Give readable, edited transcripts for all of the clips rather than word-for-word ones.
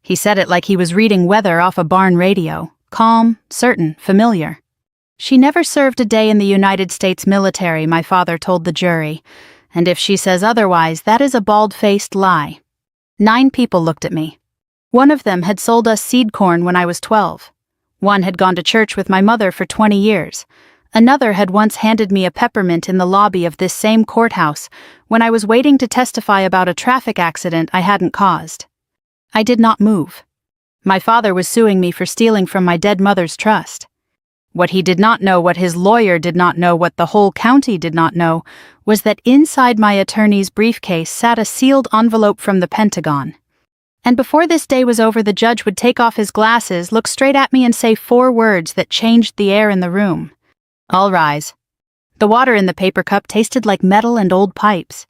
He said it like he was reading weather off a barn radio, calm, certain, familiar. "She never served a day in the United States military," my father told the jury, "and if she says otherwise, that is a bald-faced lie." 9 people looked at me. One of them had sold us seed corn when I was 12. One had gone to church with my mother for 20 years. Another had once handed me a peppermint in the lobby of this same courthouse when I was waiting to testify about a traffic accident I hadn't caused. I did not move. My father was suing me for stealing from my dead mother's trust. What he did not know, what his lawyer did not know, what the whole county did not know, was that inside my attorney's briefcase sat a sealed envelope from the Pentagon. And before this day was over, the judge would take off his glasses, look straight at me, and say 4 words that changed the air in the room. "All rise." The water in the paper cup tasted like metal and old pipes.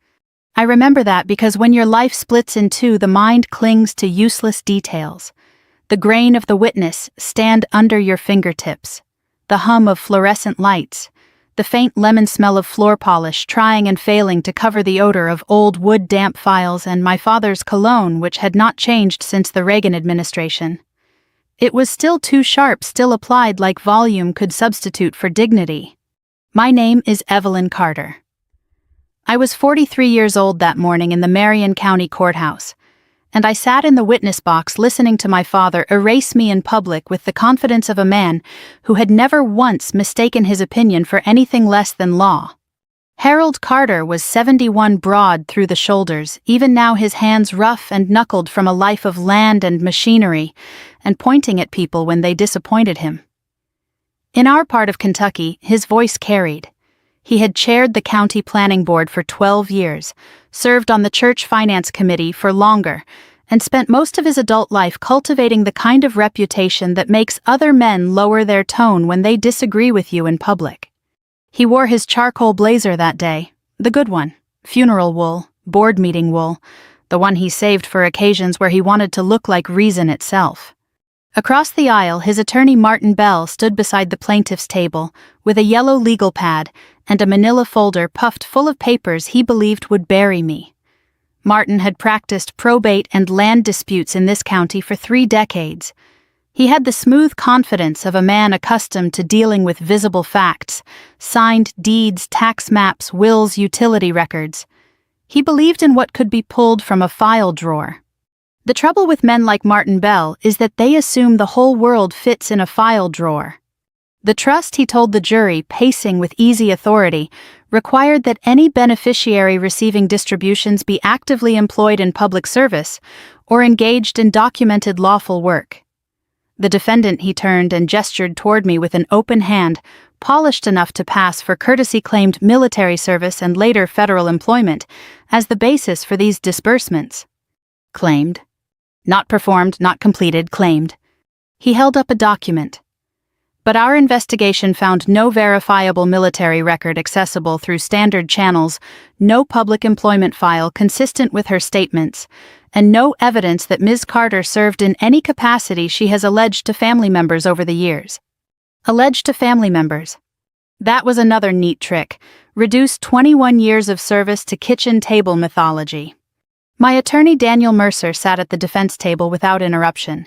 I remember that because when your life splits in two, the mind clings to useless details. The grain of the witness stand under your fingertips. The hum of fluorescent lights. The faint lemon smell of floor polish trying and failing to cover the odor of old wood damp files and my father's cologne, which had not changed since the Reagan administration. It was still too sharp, still applied like volume could substitute for dignity. My name is Evelyn Carter. I was 43 years old that morning in the Marion County Courthouse, and I sat in the witness box listening to my father erase me in public with the confidence of a man who had never once mistaken his opinion for anything less than law. Harold Carter was 71, broad through the shoulders, even now his hands rough and knuckled from a life of land and machinery, and pointing at people when they disappointed him. In our part of Kentucky, his voice carried. He had chaired the county planning board for 12 years, served on the church finance committee for longer, and spent most of his adult life cultivating the kind of reputation that makes other men lower their tone when they disagree with you in public. He wore his charcoal blazer that day, the good one, funeral wool, board meeting wool, the one he saved for occasions where he wanted to look like reason itself. Across the aisle, his attorney Martin Bell stood beside the plaintiff's table with a yellow legal pad and a manila folder puffed full of papers he believed would bury me. Martin had practiced probate and land disputes in this county for 3 decades. He had the smooth confidence of a man accustomed to dealing with visible facts, signed deeds, tax maps, wills, utility records. He believed in what could be pulled from a file drawer. The trouble with men like Martin Bell is that they assume the whole world fits in a file drawer. The trust, he told the jury, pacing with easy authority, required that any beneficiary receiving distributions be actively employed in public service or engaged in documented lawful work. The defendant, he turned and gestured toward me with an open hand, polished enough to pass for courtesy, claimed military service and later federal employment as the basis for these disbursements. Claimed. Not performed, not completed, claimed. He held up a document. But our investigation found no verifiable military record accessible through standard channels, no public employment file consistent with her statements, and no evidence that Ms. Carter served in any capacity she has alleged to family members over the years. Alleged to family members. That was another neat trick. Reduced 21 years of service to kitchen table mythology. My attorney Daniel Mercer sat at the defense table without interruption.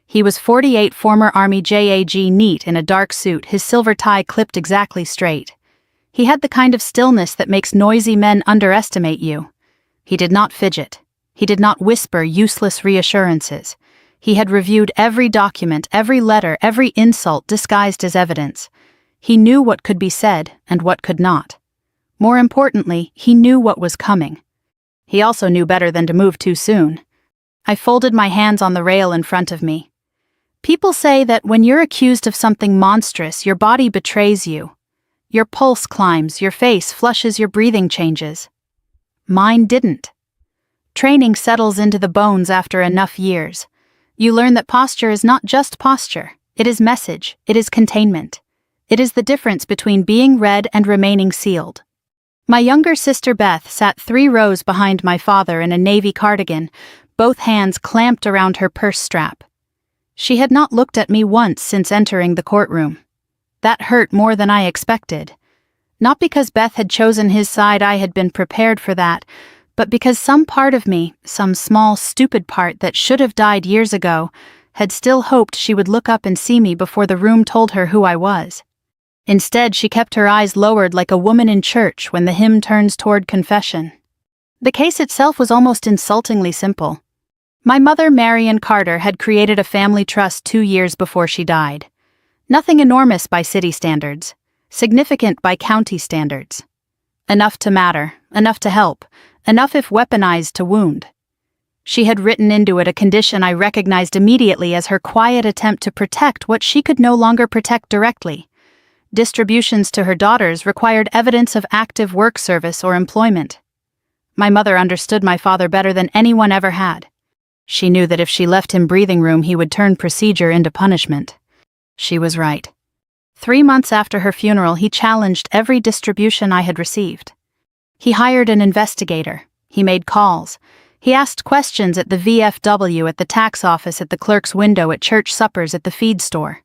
He was 48, former Army JAG, neat in a dark suit, his silver tie clipped exactly straight. He had the kind of stillness that makes noisy men underestimate you. He did not fidget. He did not whisper useless reassurances. He had reviewed every document, every letter, every insult disguised as evidence. He knew what could be said and what could not. More importantly, he knew what was coming. He also knew better than to move too soon. I folded my hands on the rail in front of me. People say that when you're accused of something monstrous, your body betrays you. Your pulse climbs, your face flushes, your breathing changes. Mine didn't. Training settles into the bones after enough years. You learn that posture is not just posture. It is message. It is containment. It is the difference between being read and remaining sealed. My younger sister Beth sat 3 rows behind my father in a navy cardigan, both hands clamped around her purse strap. She had not looked at me once since entering the courtroom. That hurt more than I expected. Not because Beth had chosen his side, I had been prepared for that, but because some part of me, some small, stupid part that should have died years ago, had still hoped she would look up and see me before the room told her who I was. Instead, she kept her eyes lowered like a woman in church when the hymn turns toward confession. The case itself was almost insultingly simple. My mother, Marion Carter, had created a family trust 2 years before she died. Nothing enormous by city standards, significant by county standards. Enough to matter, enough to help, enough if weaponized to wound. She had written into it a condition I recognized immediately as her quiet attempt to protect what she could no longer protect directly. Distributions to her daughters required evidence of active work service or employment. My mother understood my father better than anyone ever had. She knew that if she left him breathing room, he would turn procedure into punishment. She was right. 3 months after her funeral, he challenged every distribution I had received. He hired an investigator. He made calls. He asked questions at the VFW, at the tax office, at the clerk's window, at church suppers, at the feed store.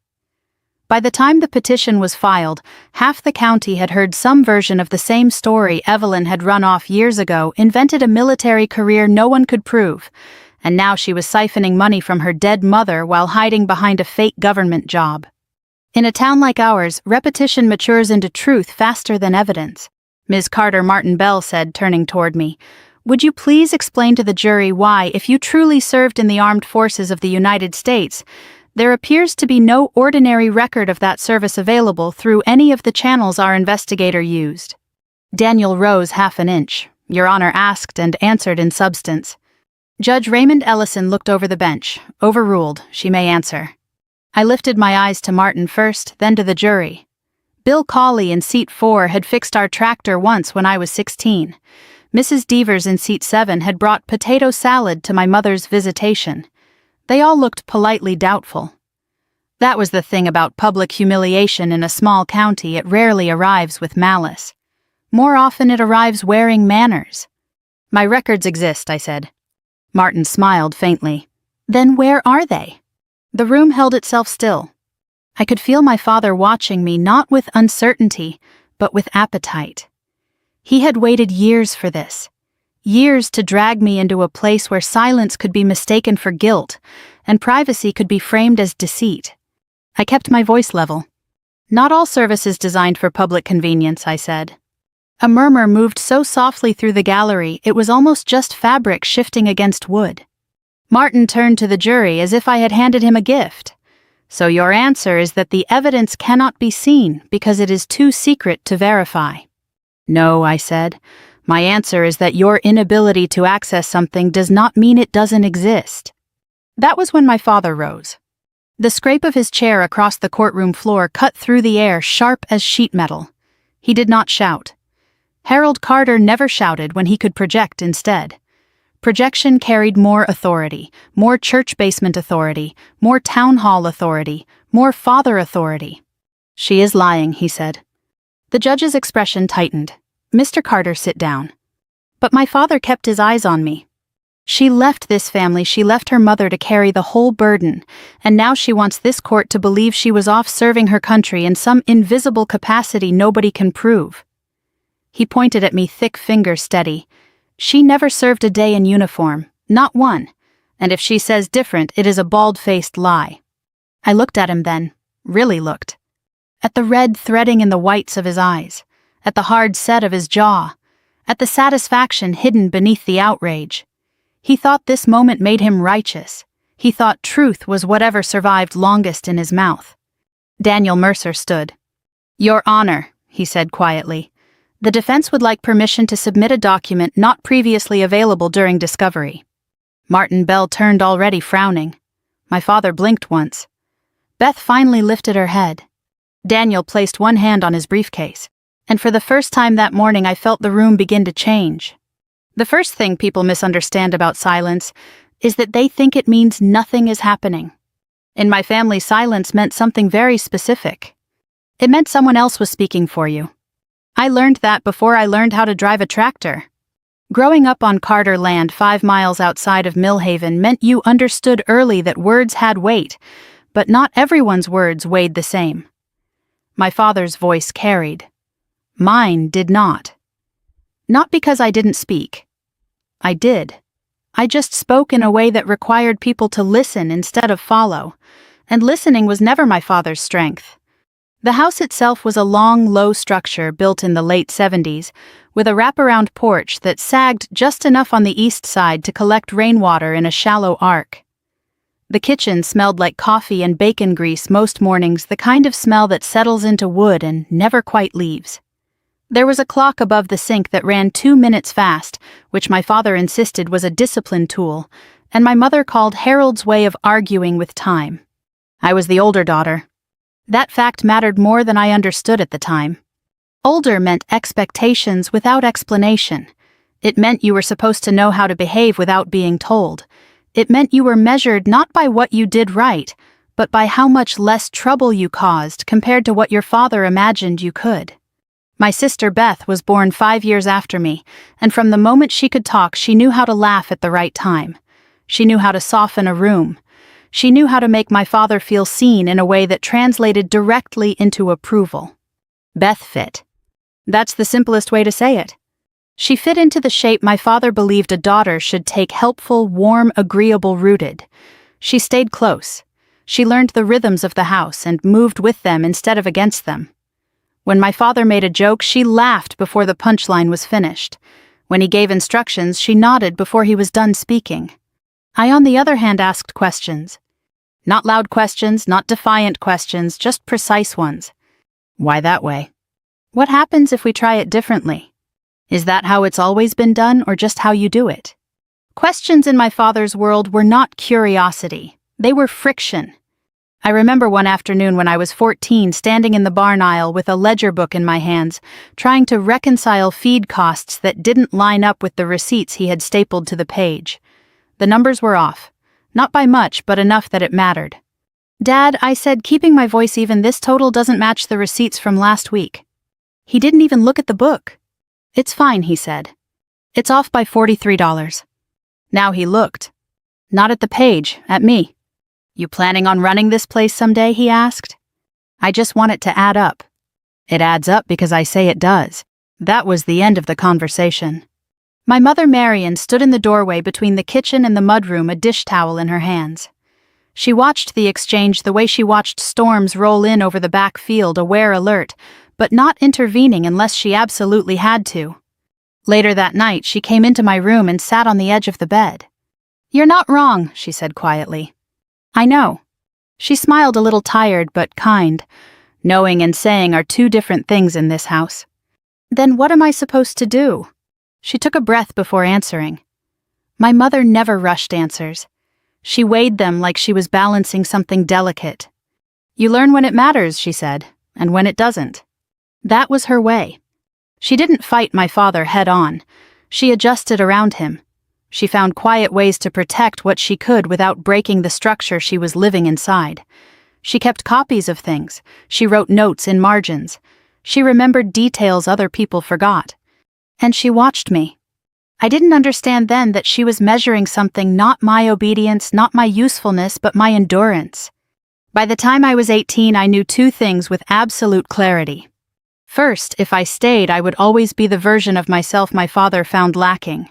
By the time the petition was filed, half the county had heard some version of the same story Evelyn had run off years ago, invented a military career no one could prove, and now she was siphoning money from her dead mother while hiding behind a fake government job. In a town like ours, repetition matures into truth faster than evidence. Ms. Carter Martin Bell said, turning toward me, "Would you please explain to the jury why, if you truly served in the armed forces of the United States, there appears to be no ordinary record of that service available through any of the channels our investigator used?" Daniel rose half an inch. Your Honor asked and answered in substance. Judge Raymond Ellison looked over the bench. Overruled. She may answer. I lifted my eyes to Martin first, then to the jury. Bill Cawley in seat 4 had fixed our tractor once when I was 16. Mrs. Devers in seat 7 had brought potato salad to my mother's visitation. They all looked politely doubtful. That was the thing about public humiliation in a small county. It rarely arrives with malice. More often it arrives wearing manners. My records exist, I said. Martin smiled faintly. Then where are they? The room held itself still. I could feel my father watching me, not with uncertainty, but with appetite. He had waited years for this. Years to drag me into a place where silence could be mistaken for guilt, and privacy could be framed as deceit. I kept my voice level. Not all service is designed for public convenience, I said. A murmur moved so softly through the gallery it was almost just fabric shifting against wood. Martin turned to the jury as if I had handed him a gift. So your answer is that the evidence cannot be seen because it is too secret to verify. No, I said. My answer is that your inability to access something does not mean it doesn't exist. That was when my father rose. The scrape of his chair across the courtroom floor cut through the air sharp as sheet metal. He did not shout. Harold Carter never shouted when he could project instead. Projection carried more authority, more church basement authority, more town hall authority, more father authority. She is lying, he said. The judge's expression tightened. Mr. Carter, sit down. But my father kept his eyes on me. She left this family, she left her mother to carry the whole burden, and now she wants this court to believe she was off serving her country in some invisible capacity nobody can prove. He pointed at me, thick finger steady. She never served a day in uniform, not one, and if she says different, it is a bald-faced lie. I looked at him then, really looked. At the red threading in the whites of his eyes, at the hard set of his jaw, at the satisfaction hidden beneath the outrage. He thought this moment made him righteous. He thought truth was whatever survived longest in his mouth. Daniel Mercer stood. Your Honor, he said quietly. The defense would like permission to submit a document not previously available during discovery. Martin Bell turned already frowning. My father blinked once. Beth finally lifted her head. Daniel placed one hand on his briefcase, and for the first time that morning I felt the room begin to change. The first thing people misunderstand about silence is that they think it means nothing is happening. In my family, silence meant something very specific. It meant someone else was speaking for you. I learned that before I learned how to drive a tractor. Growing up on Carter land 5 miles outside of Millhaven meant you understood early that words had weight, but not everyone's words weighed the same. My father's voice carried. Mine did not. Not because I didn't speak. I did. I just spoke in a way that required people to listen instead of follow, and listening was never my father's strength. The house itself was a long, low structure built in the late 70s, with a wraparound porch that sagged just enough on the east side to collect rainwater in a shallow arc. The kitchen smelled like coffee and bacon grease most mornings, the kind of smell that settles into wood and never quite leaves. There was a clock above the sink that ran 2 minutes fast, which my father insisted was a discipline tool, and my mother called Harold's way of arguing with time. I was the older daughter. That fact mattered more than I understood at the time. Older meant expectations without explanation. It meant you were supposed to know how to behave without being told. It meant you were measured not by what you did right, but by how much less trouble you caused compared to what your father imagined you could. My sister Beth was born 5 years after me, and from the moment she could talk, she knew how to laugh at the right time. She knew how to soften a room. She knew how to make my father feel seen in a way that translated directly into approval. Beth fit. That's the simplest way to say it. She fit into the shape my father believed a daughter should take: helpful, warm, agreeable, rooted. She stayed close. She learned the rhythms of the house and moved with them instead of against them. When my father made a joke, she laughed before the punchline was finished. When he gave instructions, she nodded before he was done speaking. I, on the other hand, asked questions. Not loud questions, not defiant questions, just precise ones. Why that way? What happens if we try it differently? Is that how it's always been done, or just how you do it? Questions in my father's world were not curiosity. They were friction. I remember one afternoon when I was 14, standing in the barn aisle with a ledger book in my hands, trying to reconcile feed costs that didn't line up with the receipts he had stapled to the page. The numbers were off. Not by much, but enough that it mattered. "Dad," I said, keeping my voice even, "this total doesn't match the receipts from last week." He didn't even look at the book. "It's fine," he said. "It's off by $43. Now he looked. Not at the page, at me. "You planning on running this place someday?" he asked. "I just want it to add up." "It adds up because I say it does." That was the end of the conversation. My mother Marian stood in the doorway between the kitchen and the mudroom, a dish towel in her hands. She watched the exchange the way she watched storms roll in over the back field, aware, alert, but not intervening unless she absolutely had to. Later that night, she came into my room and sat on the edge of the bed. "You're not wrong," she said quietly. "I know." She smiled, a little tired but kind. Knowing and saying are two different things in this house. "Then what am I supposed to do?" She took a breath before answering. My mother never rushed answers. She weighed them like she was balancing something delicate. "You learn when it matters," she said, "and when it doesn't." That was her way. She didn't fight my father head on. She adjusted around him. She found quiet ways to protect what she could without breaking the structure she was living inside. She kept copies of things. She wrote notes in margins. She remembered details other people forgot. And she watched me. I didn't understand then that she was measuring something, not my obedience, not my usefulness, but my endurance. By the time I was 18, I knew two things with absolute clarity. First, if I stayed, I would always be the version of myself my father found lacking.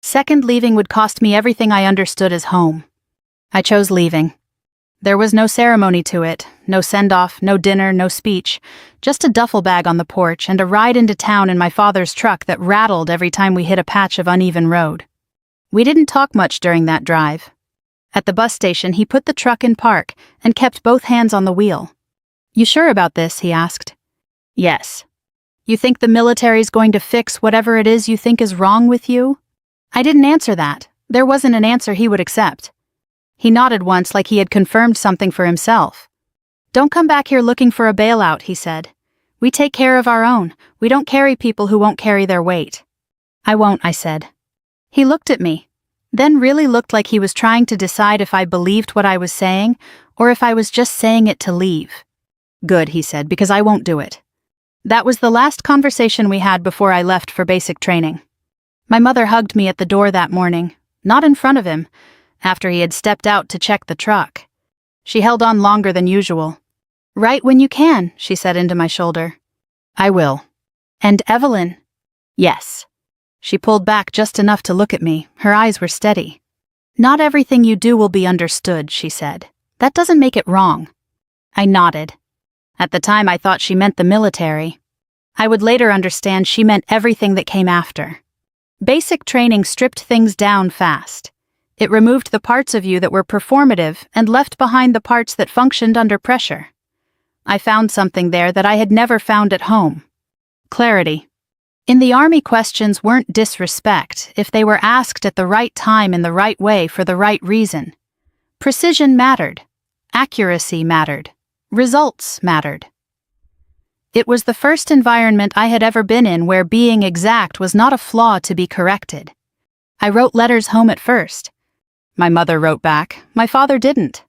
Second, leaving would cost me everything I understood as home. I chose leaving. There was no ceremony to it, no send-off, no dinner, no speech, just a duffel bag on the porch and a ride into town in my father's truck that rattled every time we hit a patch of uneven road. We didn't talk much during that drive. At the bus station, he put the truck in park and kept both hands on the wheel. "You sure about this?" he asked. "Yes." "You think the military's going to fix whatever it is you think is wrong with you?" I didn't answer that. There wasn't an answer he would accept. He nodded once like he had confirmed something for himself. "Don't come back here looking for a bailout," he said. "We take care of our own. We don't carry people who won't carry their weight." "I won't," I said. He looked at me, then really looked like he was trying to decide if I believed what I was saying or if I was just saying it to leave. "Good," he said, "because I won't do it." That was the last conversation we had before I left for basic training. My mother hugged me at the door that morning, not in front of him, after he had stepped out to check the truck. She held on longer than usual. "Right when you can," she said into my shoulder. "I will." "And Evelyn?" "Yes." She pulled back just enough to look at me. Her eyes were steady. "Not everything you do will be understood," she said. "That doesn't make it wrong." I nodded. At the time I thought she meant the military. I would later understand she meant everything that came after. Basic training stripped things down fast. It removed the parts of you that were performative and left behind the parts that functioned under pressure. I found something there that I had never found at home. Clarity. In the Army, questions weren't disrespect if they were asked at the right time in the right way for the right reason. Precision mattered. Accuracy mattered. Results mattered. It was the first environment I had ever been in where being exact was not a flaw to be corrected. I wrote letters home at first. My mother wrote back. My father didn't.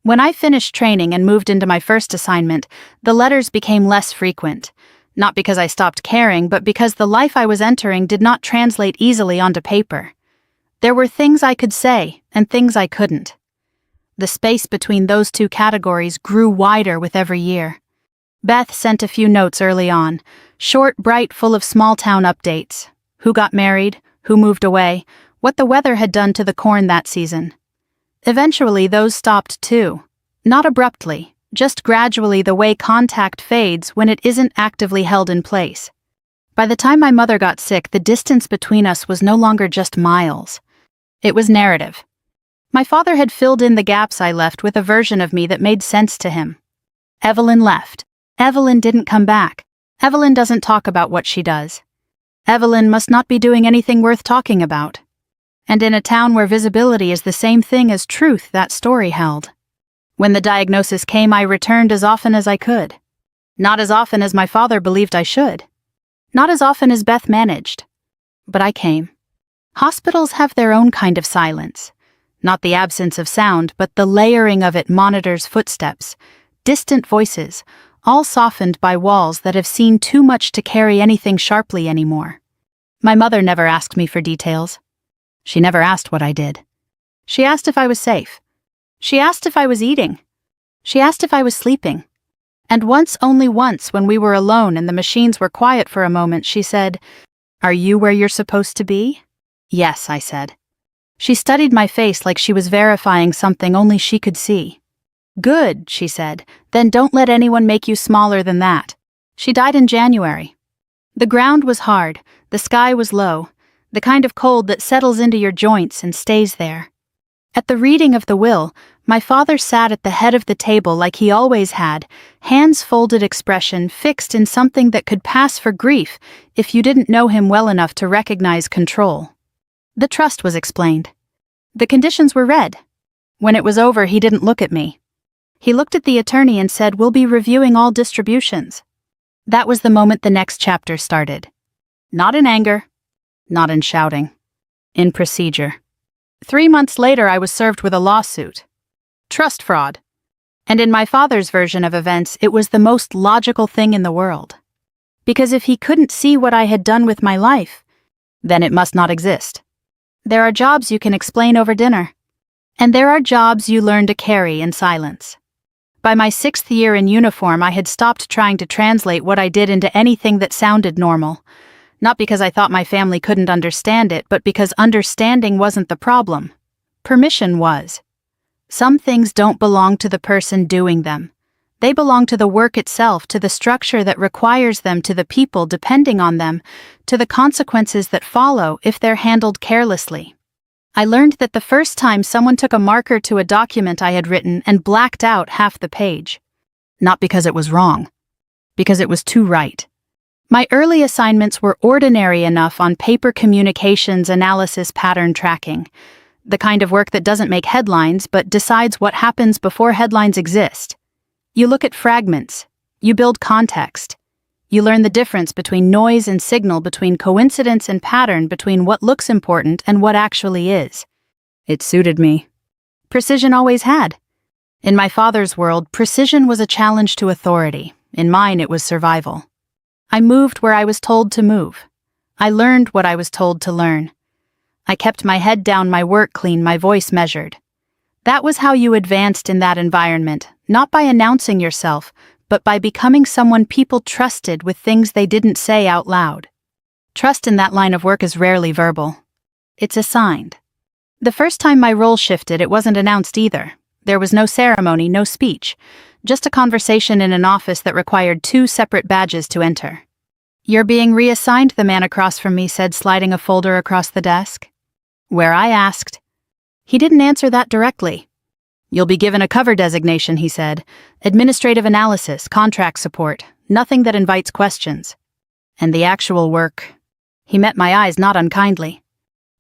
When I finished training and moved into my first assignment, the letters became less frequent. Not because I stopped caring, but because the life I was entering did not translate easily onto paper. There were things I could say and things I couldn't. The space between those two categories grew wider with every year. Beth sent a few notes early on, short, bright, full of small-town updates. Who got married, who moved away, what the weather had done to the corn that season. Eventually, those stopped too. Not abruptly, just gradually, the way contact fades when it isn't actively held in place. By the time my mother got sick, the distance between us was no longer just miles. It was narrative. My father had filled in the gaps I left with a version of me that made sense to him. Evelyn left. Evelyn didn't come back. Evelyn doesn't talk about what she does. Evelyn must not be doing anything worth talking about. And in a town where visibility is the same thing as truth, that story held. When the diagnosis came, I returned as often as I could. Not as often as my father believed I should. Not as often as Beth managed. But I came. Hospitals have their own kind of silence. Not the absence of sound, but the layering of it monitors footsteps, distant voices, all softened by walls that have seen too much to carry anything sharply anymore. My mother never asked me for details. She never asked what I did. She asked if I was safe. She asked if I was eating. She asked if I was sleeping. And once, only once, when we were alone and the machines were quiet for a moment, she said, "Are you where you're supposed to be?" "Yes," I said. She studied my face like she was verifying something only she could see. "Good," she said. "Then don't let anyone make you smaller than that." She died in January. The ground was hard, the sky was low, the kind of cold that settles into your joints and stays there. At the reading of the will, my father sat at the head of the table like he always had, hands folded, expression fixed in something that could pass for grief if you didn't know him well enough to recognize control. The trust was explained. The conditions were read. When it was over, he didn't look at me. He looked at the attorney and said, "We'll be reviewing all distributions." That was the moment the next chapter started. Not in anger, not in shouting, in procedure. 3 months later, I was served with a lawsuit. Trust fraud. And in my father's version of events, it was the most logical thing in the world. Because if he couldn't see what I had done with my life, then it must not exist. There are jobs you can explain over dinner. And there are jobs you learn to carry in silence. By my 6th year in uniform, I had stopped trying to translate what I did into anything that sounded normal. Not because I thought my family couldn't understand it, but because understanding wasn't the problem. Permission was. Some things don't belong to the person doing them. They belong to the work itself, to the structure that requires them, to the people depending on them, to the consequences that follow if they're handled carelessly. I learned that the first time someone took a marker to a document I had written and blacked out half the page. Not because it was wrong. Because it was too right. My early assignments were ordinary enough on paper: communications analysis, pattern tracking. The kind of work that doesn't make headlines but decides what happens before headlines exist. You look at fragments. You build context. You learn the difference between noise and signal, between coincidence and pattern, between what looks important and what actually is. It suited me. Precision always had. In my father's world, precision was a challenge to authority. In mine, it was survival. I moved where I was told to move. I learned what I was told to learn. I kept my head down, my work clean, my voice measured. That was how you advanced in that environment, not by announcing yourself, but by becoming someone people trusted with things they didn't say out loud. Trust in that line of work is rarely verbal. It's assigned. The first time my role shifted, it wasn't announced either. There was no ceremony, no speech, just a conversation in an office that required 2 separate badges to enter. "You're being reassigned," the man across from me said, sliding a folder across the desk. Where I asked. He didn't answer that directly. "You'll be given a cover designation," he said. "Administrative analysis, contract support, nothing that invites questions." "And the actual work?" He met my eyes not unkindly.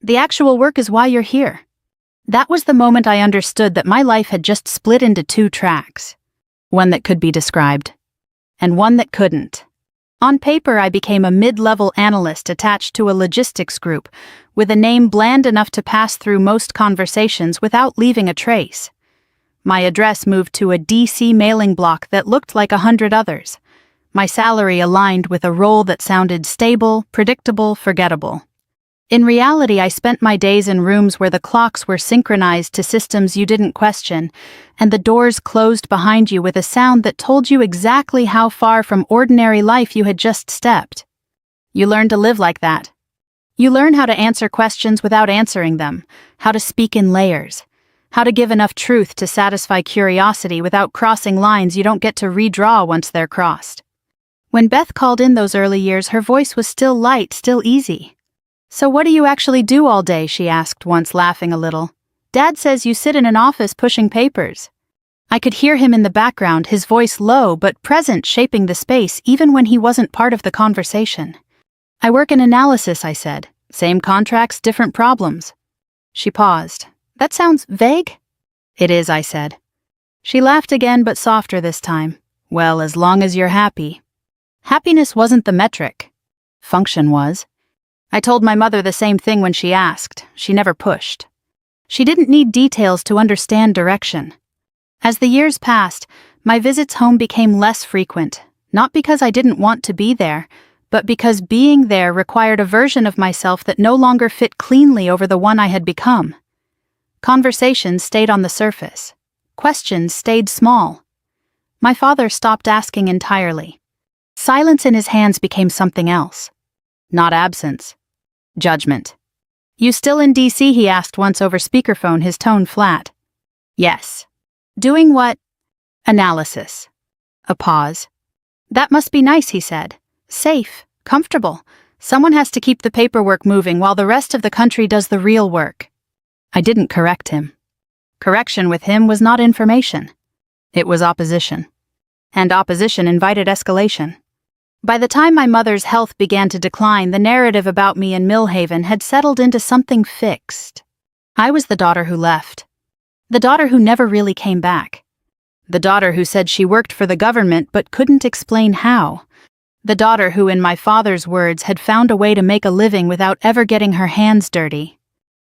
"The actual work is why you're here." That was the moment I understood that my life had just split into 2 tracks. One that could be described, and one that couldn't. On paper, I became a mid-level analyst attached to a logistics group, with a name bland enough to pass through most conversations without leaving a trace. My address moved to a DC mailing block that looked like 100 others. My salary aligned with a role that sounded stable, predictable, forgettable. In reality, I spent my days in rooms where the clocks were synchronized to systems you didn't question, and the doors closed behind you with a sound that told you exactly how far from ordinary life you had just stepped. You learn to live like that. You learn how to answer questions without answering them, how to speak in layers, how to give enough truth to satisfy curiosity without crossing lines you don't get to redraw once they're crossed. When Beth called in those early years, her voice was still light, still easy. "So what do you actually do all day?" she asked once, laughing a little. "Dad says you sit in an office pushing papers." I could hear him in the background, his voice low but present, shaping the space even when he wasn't part of the conversation. "I work in analysis," I said. "Same contracts, different problems." She paused. "That sounds vague?" "It is," I said. She laughed again, but softer this time. "Well, as long as you're happy." Happiness wasn't the metric. Function was. I told my mother the same thing when she asked. She never pushed. She didn't need details to understand direction. As the years passed, my visits home became less frequent, not because I didn't want to be there, but because being there required a version of myself that no longer fit cleanly over the one I had become. Conversations stayed on the surface. Questions stayed small. My father stopped asking entirely. Silence in his hands became something else. Not absence. Judgment. "You still in DC?" he asked once over speakerphone, his tone flat. "Yes." "Doing what?" "Analysis." A pause. "That must be nice," he said. "Safe, comfortable. Someone has to keep the paperwork moving while the rest of the country does the real work." I didn't correct him. Correction with him was not information. It was opposition. And opposition invited escalation. By the time my mother's health began to decline, the narrative about me in Millhaven had settled into something fixed. I was the daughter who left. The daughter who never really came back. The daughter who said she worked for the government but couldn't explain how. The daughter who, in my father's words, had found a way to make a living without ever getting her hands dirty.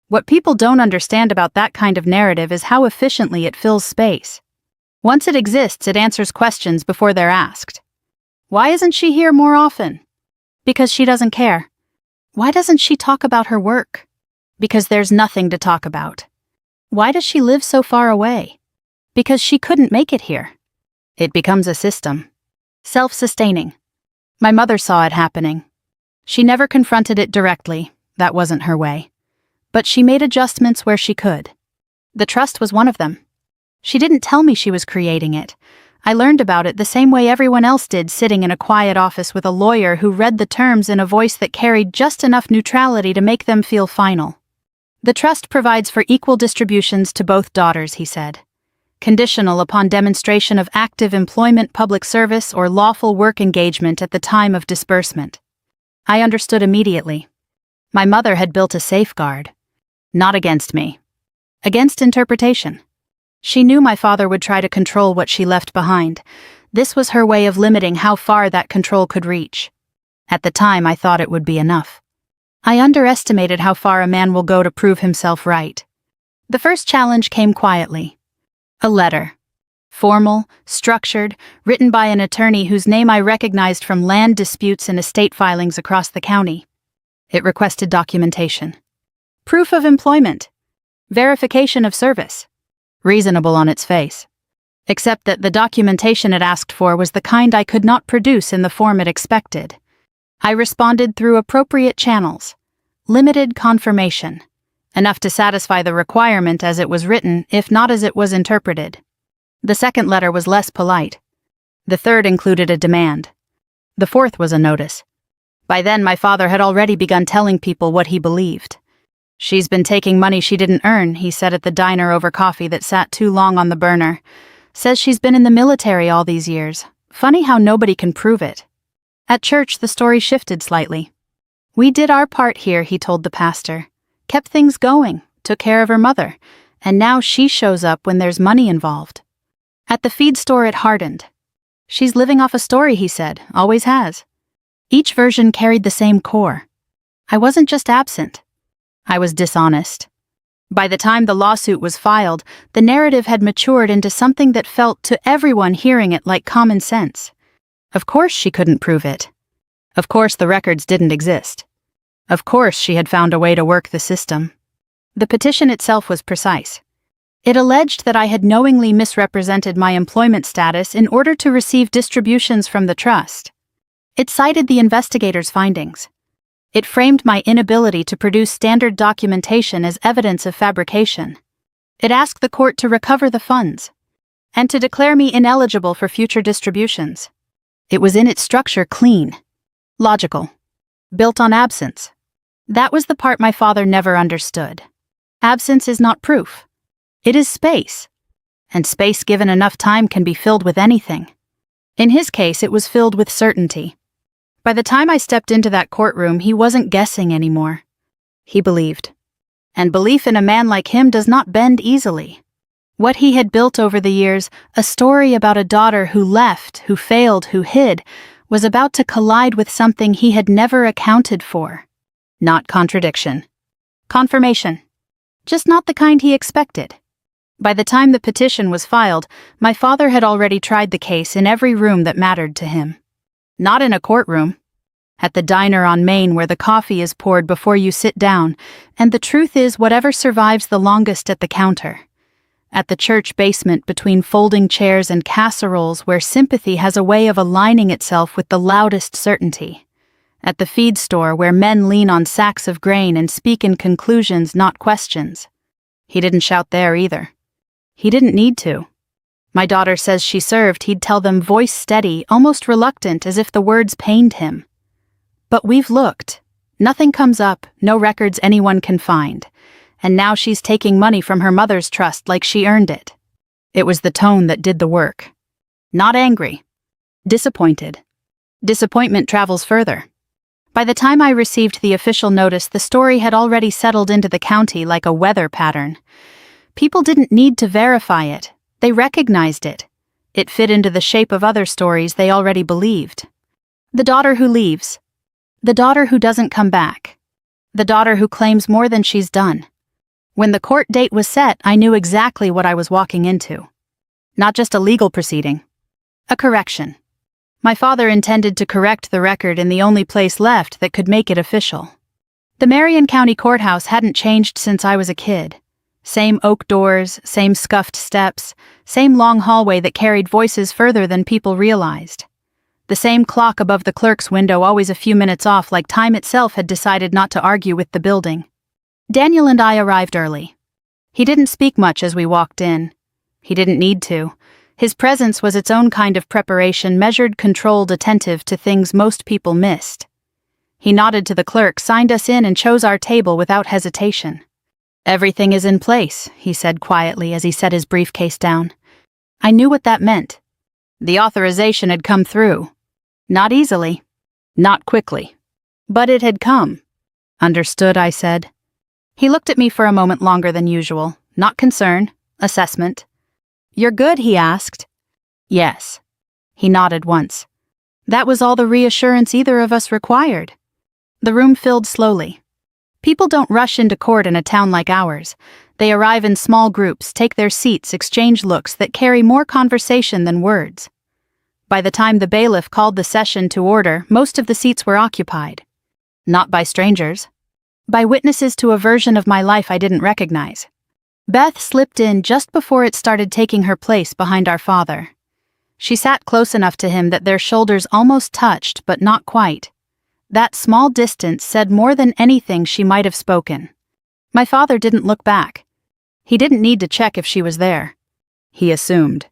What people don't understand about that kind of narrative is how efficiently it fills space. Once it exists, it answers questions before they're asked. Why isn't she here more often? Because she doesn't care. Why doesn't she talk about her work? Because there's nothing to talk about. Why does she live so far away? Because she couldn't make it here. It becomes a system. Self-sustaining. My mother saw it happening. She never confronted it directly. That wasn't her way. But she made adjustments where she could. The trust was one of them. She didn't tell me she was creating it. I learned about it the same way everyone else did, sitting in a quiet office with a lawyer who read the terms in a voice that carried just enough neutrality to make them feel final. "The trust provides for equal distributions to both daughters," he said. "Conditional upon demonstration of active employment, public service, or lawful work engagement at the time of disbursement." I understood immediately. My mother had built a safeguard. Not against me. Against interpretation. She knew my father would try to control what she left behind. This was her way of limiting how far that control could reach. At the time, I thought it would be enough. I underestimated how far a man will go to prove himself right. The first challenge came quietly. A letter. Formal, structured, written by an attorney whose name I recognized from land disputes and estate filings across the county. It requested documentation. Proof of employment. Verification of service. Reasonable on its face. Except that the documentation it asked for was the kind I could not produce in the form it expected. I responded through appropriate channels. Limited confirmation. Enough to satisfy the requirement as it was written, if not as it was interpreted. The second letter was less polite. The third included a demand. The fourth was a notice. By then, my father had already begun telling people what he believed. "She's been taking money she didn't earn," he said at the diner over coffee that sat too long on the burner. "Says she's been in the military all these years. Funny how nobody can prove it." At church, the story shifted slightly. "We did our part here," he told the pastor. "Kept things going, took care of her mother, and now she shows up when there's money involved." At the feed store, it hardened. "She's living off a story," he said, "always has." Each version carried the same core. I wasn't just absent. I was dishonest. By the time the lawsuit was filed, the narrative had matured into something that felt to everyone hearing it like common sense. Of course she couldn't prove it. Of course the records didn't exist. Of course she had found a way to work the system. The petition itself was precise. It alleged that I had knowingly misrepresented my employment status in order to receive distributions from the trust. It cited the investigators' findings. It framed my inability to produce standard documentation as evidence of fabrication. It asked the court to recover the funds and to declare me ineligible for future distributions. It was in its structure clean, logical, built on absence. That was the part my father never understood. Absence is not proof. It is space. And space given enough time can be filled with anything. In his case, it was filled with certainty. By the time I stepped into that courtroom, he wasn't guessing anymore. He believed. And belief in a man like him does not bend easily. What he had built over the years, a story about a daughter who left, who failed, who hid, was about to collide with something he had never accounted for. Not contradiction. Confirmation. Just not the kind he expected. By the time the petition was filed, my father had already tried the case in every room that mattered to him. Not in a courtroom. At the diner on Main where the coffee is poured before you sit down, and the truth is whatever survives the longest at the counter. At the church basement between folding chairs and casseroles where sympathy has a way of aligning itself with the loudest certainty. At the feed store where men lean on sacks of grain and speak in conclusions, not questions. He didn't shout there either. He didn't need to. My daughter says she served, he'd tell them voice steady, almost reluctant, as if the words pained him. But we've looked. Nothing comes up, no records anyone can find. And now she's taking money from her mother's trust like she earned it. It was the tone that did the work. Not angry. Disappointed. Disappointment travels further. By the time I received the official notice, the story had already settled into the county like a weather pattern. People didn't need to verify it. They recognized it. It fit into the shape of other stories they already believed. The daughter who leaves. The daughter who doesn't come back. The daughter who claims more than she's done. When the court date was set, I knew exactly what I was walking into. Not just a legal proceeding. A correction. My father intended to correct the record in the only place left that could make it official. The Marion County Courthouse hadn't changed since I was a kid. Same oak doors, same scuffed steps, same long hallway that carried voices further than people realized. The same clock above the clerk's window always a few minutes off, like time itself had decided not to argue with the building. Daniel and I arrived early. He didn't speak much as we walked in. He didn't need to. His presence was its own kind of preparation, measured, controlled, attentive to things most people missed. He nodded to the clerk, signed us in, and chose our table without hesitation. "Everything is in place," he said quietly as he set his briefcase down. I knew what that meant. The authorization had come through. Not easily. Not quickly. But it had come. "Understood," I said. He looked at me for a moment longer than usual. Not concern. Assessment. "You're good?" he asked. "Yes." He nodded once. That was all the reassurance either of us required. The room filled slowly. People don't rush into court in a town like ours. They arrive in small groups, take their seats, exchange looks that carry more conversation than words. By the time the bailiff called the session to order, most of the seats were occupied. Not by strangers. By witnesses to a version of my life I didn't recognize. Beth slipped in just before it started taking her place behind our father. She sat close enough to him that their shoulders almost touched, but not quite. That small distance said more than anything she might have spoken. My father didn't look back. He didn't need to check if she was there. He assumed.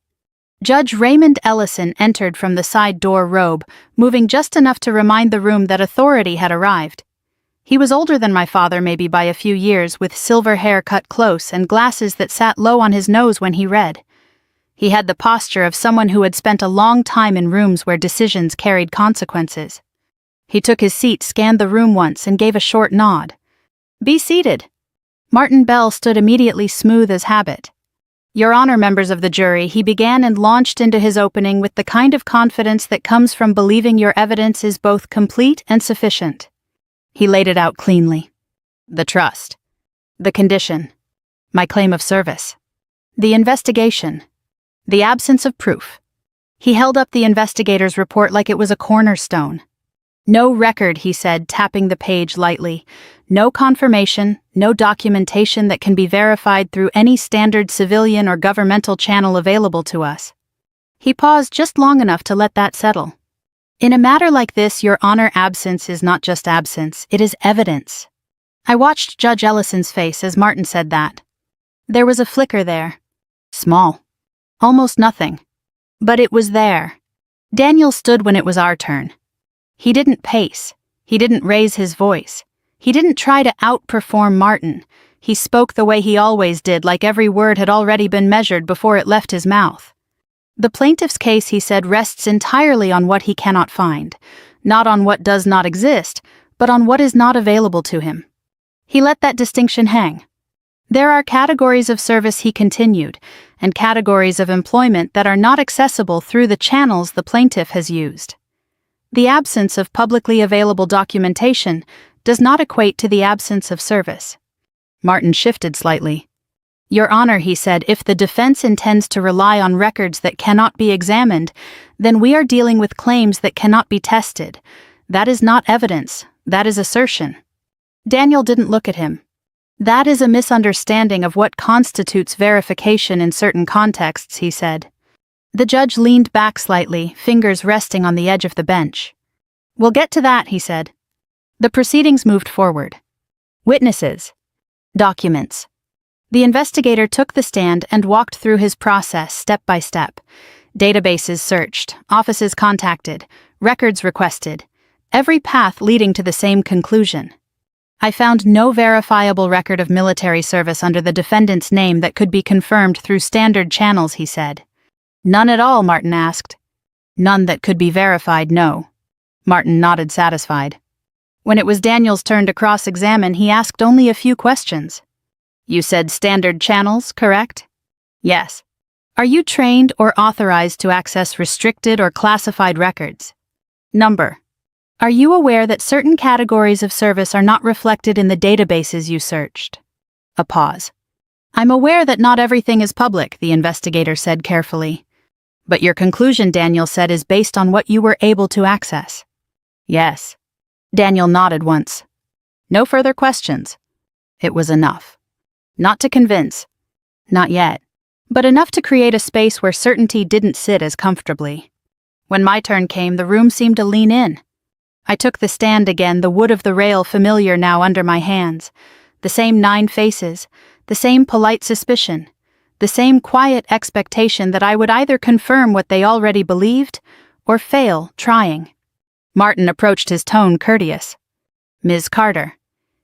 Judge Raymond Ellison entered from the side door robe, moving just enough to remind the room that authority had arrived. He was older than my father, maybe by a few years, with silver hair cut close and glasses that sat low on his nose when he read. He had the posture of someone who had spent a long time in rooms where decisions carried consequences. He took his seat, scanned the room once, and gave a short nod. "Be seated." Martin Bell stood immediately, smooth as habit. "Your Honor, members of the jury," he began, and launched into his opening with the kind of confidence that comes from believing your evidence is both complete and sufficient. He laid it out cleanly. The trust. The condition. My claim of service. The investigation. The absence of proof. He held up the investigator's report like it was a cornerstone. "No record," he said, tapping the page lightly. "No confirmation, no documentation that can be verified through any standard civilian or governmental channel available to us." He paused just long enough to let that settle. "In a matter like this, Your Honor, absence is not just absence, it is evidence." I watched Judge Ellison's face as Martin said that. There was a flicker there. Small. Almost nothing. But it was there. Daniel stood when it was our turn. He didn't pace. He didn't raise his voice. He didn't try to outperform Martin. He spoke the way he always did, like every word had already been measured before it left his mouth. "The plaintiff's case," he said, "rests entirely on what he cannot find, not on what does not exist, but on what is not available to him." He let that distinction hang. "There are categories of service," he continued, "and categories of employment that are not accessible through the channels the plaintiff has used. The absence of publicly available documentation does not equate to the absence of service." Martin shifted slightly. "Your Honor," he said, "if the defense intends to rely on records that cannot be examined, then we are dealing with claims that cannot be tested. That is not evidence, that is assertion." Daniel didn't look at him. "That is a misunderstanding of what constitutes verification in certain contexts," he said. The judge leaned back slightly, fingers resting on the edge of the bench. "We'll get to that," he said. The proceedings moved forward. Witnesses. Documents. The investigator took the stand and walked through his process step by step. Databases searched, offices contacted, records requested, every path leading to the same conclusion. "I found no verifiable record of military service under the defendant's name that could be confirmed through standard channels," he said. "None at all?" Martin asked. "None that could be verified, no." Martin nodded, satisfied. When it was Daniel's turn to cross-examine, he asked only a few questions. "You said standard channels, correct?" "Yes." "Are you trained or authorized to access restricted or classified records?" "Number." "Are you aware that certain categories of service are not reflected in the databases you searched?" A pause. "I'm aware that not everything is public," the investigator said carefully. "But your conclusion," Daniel said, "is based on what you were able to access." "Yes." Daniel nodded once. "No further questions." It was enough. Not to convince. Not yet. But enough to create a space where certainty didn't sit as comfortably. When my turn came, the room seemed to lean in. I took the stand again, the wood of the rail familiar now under my hands. The same 9 faces, the same polite suspicion, the same quiet expectation that I would either confirm what they already believed or fail trying. Martin approached, his tone courteous. "Ms. Carter."